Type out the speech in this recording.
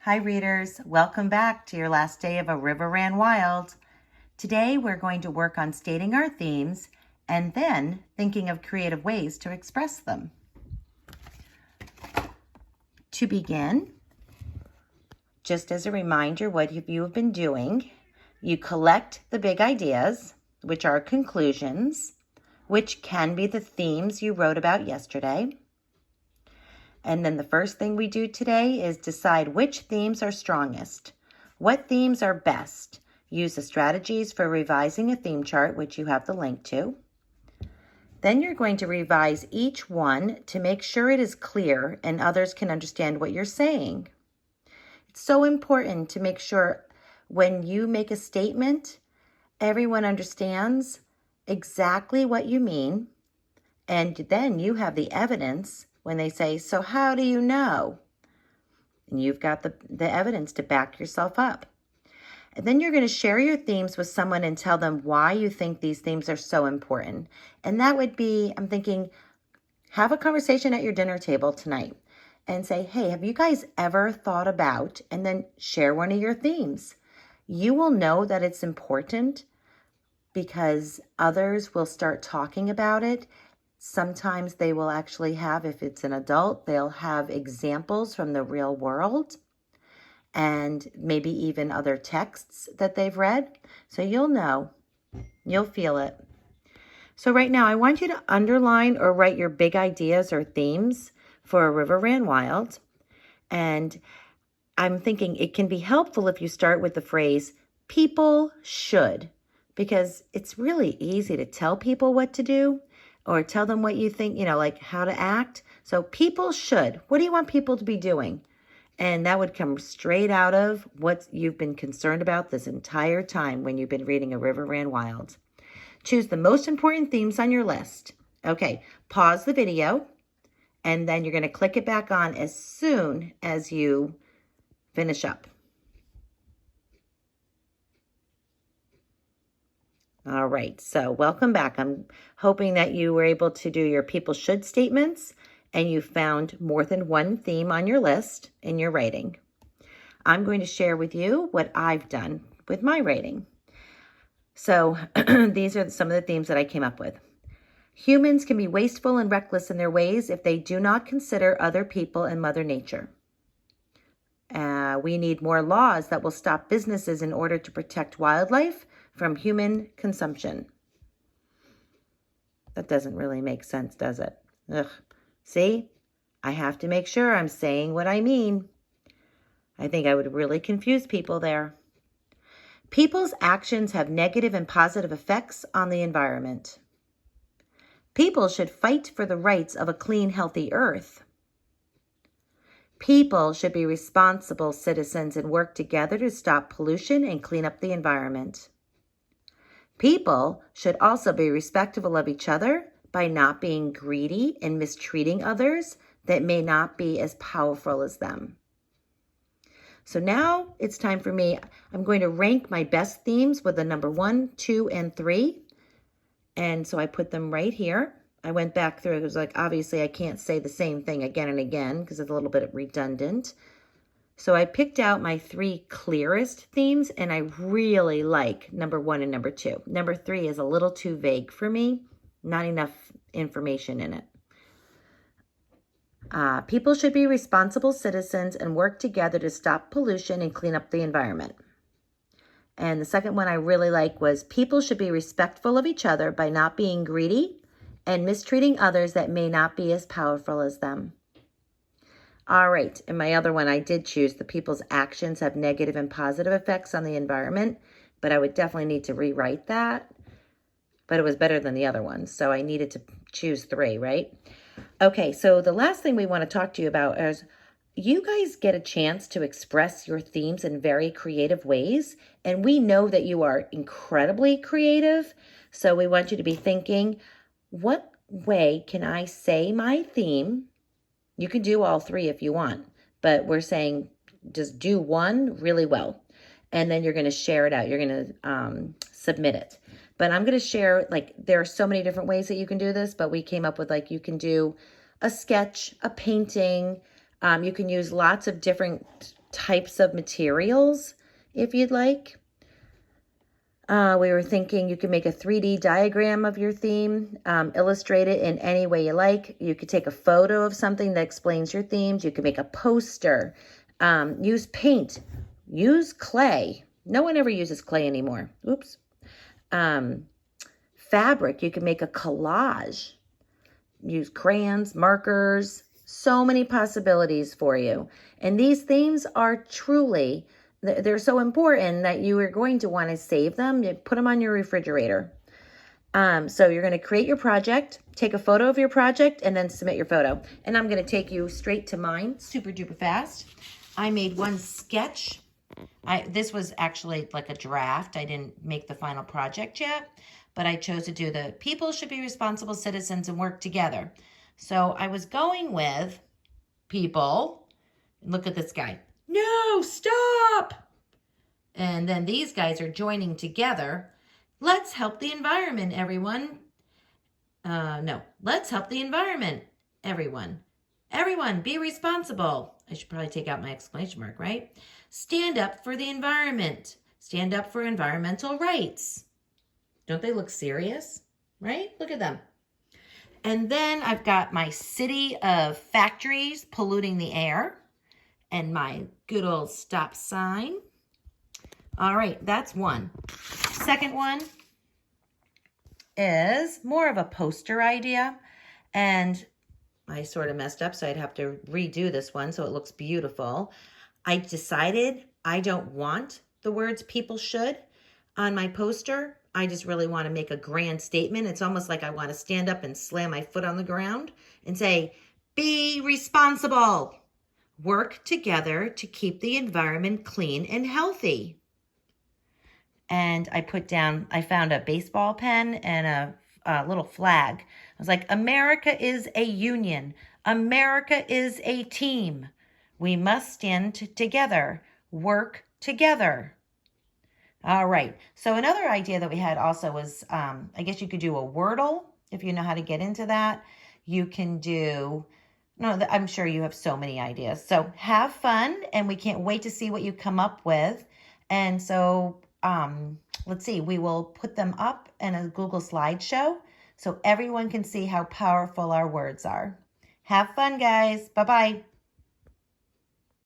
Hi readers, welcome back to your last day of A River Ran Wild. Today we're going to work on stating our themes and then thinking of creative ways to express them. To begin, just as a reminder what you have been doing, you collect the big ideas, which are conclusions, which can be the themes you wrote about yesterday. And then the first thing we do today is decide which themes are strongest. What themes are best? Use the strategies for revising a theme chart, which you have the link to. Then you're going to revise each one to make sure it is clear and others can understand what you're saying. It's so important to make sure when you make a statement, everyone understands exactly what you mean, and then you have the evidence when they say, so how do you know? And you've got the evidence to back yourself up. And then you're going to share your themes with someone and tell them why you think these themes are so important. And that would be, I'm thinking, have a conversation at your dinner table tonight and say, hey, have you guys ever thought about, and then share one of your themes. You will know that it's important because others will start talking about it. Sometimes they will actually have, if it's an adult, they'll have examples from the real world and maybe even other texts that they've read. So you'll know, you'll feel it. So right now I want you to underline or write your big ideas or themes for A River Ran Wild. And I'm thinking it can be helpful if you start with the phrase, people should, because it's really easy to tell people what to do or tell them what you think, like how to act. So people should. What do you want people to be doing? And that would come straight out of what you've been concerned about this entire time when you've been reading A River Ran Wild. Choose the most important themes on your list. Okay, pause the video, and then you're going to click it back on as soon as you finish up. All right, so welcome back. I'm hoping that you were able to do your people should statements and you found more than one theme on your list in your writing. I'm going to share with you what I've done with my writing. So these are some of the themes that I came up with. Humans can be wasteful and reckless in their ways if they do not consider other people and Mother Nature. We need more laws that will stop businesses in order to protect wildlife from human consumption. That doesn't really make sense, does it? Ugh. See, I have to make sure I'm saying what I mean. I think I would really confuse people there. People's actions have negative and positive effects on the environment. People should fight for the rights of a clean, healthy earth. People should be responsible citizens and work together to stop pollution and clean up the environment. People should also be respectful of each other by not being greedy and mistreating others that may not be as powerful as them. So now it's time for me. I'm going to rank my best themes with the number 1, 2, and 3. And so I put them right here. I went back through. It was like, obviously, I can't say the same thing again and again because it's a little bit redundant. So I picked out my 3 clearest themes, and I really like number 1 and number 2. Number 3 is a little too vague for me. Not enough information in it. People should be responsible citizens and work together to stop pollution and clean up the environment. And the second one I really like was people should be respectful of each other by not being greedy and mistreating others that may not be as powerful as them. All right, and my other one I did choose the people's actions have negative and positive effects on the environment, but I would definitely need to rewrite that. But it was better than the other ones, so I needed to choose 3, right? Okay, so the last thing we want to talk to you about is you guys get a chance to express your themes in very creative ways, and we know that you are incredibly creative, so we want you to be thinking, what way can I say my theme? You can do all 3 if you want, but we're saying just do one really well, and then you're going to share it out. You're going to submit it. But I'm going to share, there are so many different ways that you can do this, but we came up with, you can do a sketch, a painting. You can use lots of different types of materials if you'd like. We were thinking you could make a 3D diagram of your theme, illustrate it in any way you like. You could take a photo of something that explains your themes. You could make a poster, use paint, use clay. No one ever uses clay anymore. Oops. Fabric, you can make a collage. Use crayons, markers, so many possibilities for you. And these themes are truly, they're so important that you are going to want to save them. You put them on your refrigerator. So you're going to create your project, take a photo of your project, and then submit your photo. And I'm going to take you straight to mine, super duper fast. I made one sketch. This was actually like a draft. I didn't make the final project yet, but I chose to do the people should be responsible citizens and work together. So I was going with people. Look at this guy. No, stop. And then these guys are joining together. Let's help the environment, everyone. No, let's help the environment, everyone. Everyone, be responsible. I should probably take out my exclamation mark, right? Stand up for the environment. Stand up for environmental rights. Don't they look serious, right? Look at them. And then I've got my city of factories polluting the air and my good old stop sign. All right, that's one. Second one is more of a poster idea. And I sort of messed up, so I'd have to redo this one so it looks beautiful. I decided I don't want the words people should on my poster. I just really want to make a grand statement. It's almost like I want to stand up and slam my foot on the ground and say, be responsible. Work together to keep the environment clean and healthy. And I found a baseball pen and a little flag. I was like, America is a union. America is a team. We must stand together, work together. All right. So another idea that we had also was, I guess you could do a Wordle if you know how to get into that. You can do, no, I'm sure you have so many ideas. So have fun, and we can't wait to see what you come up with. And so let's see, we will put them up in a Google slideshow so everyone can see how powerful our words are. Have fun, guys. Bye-bye.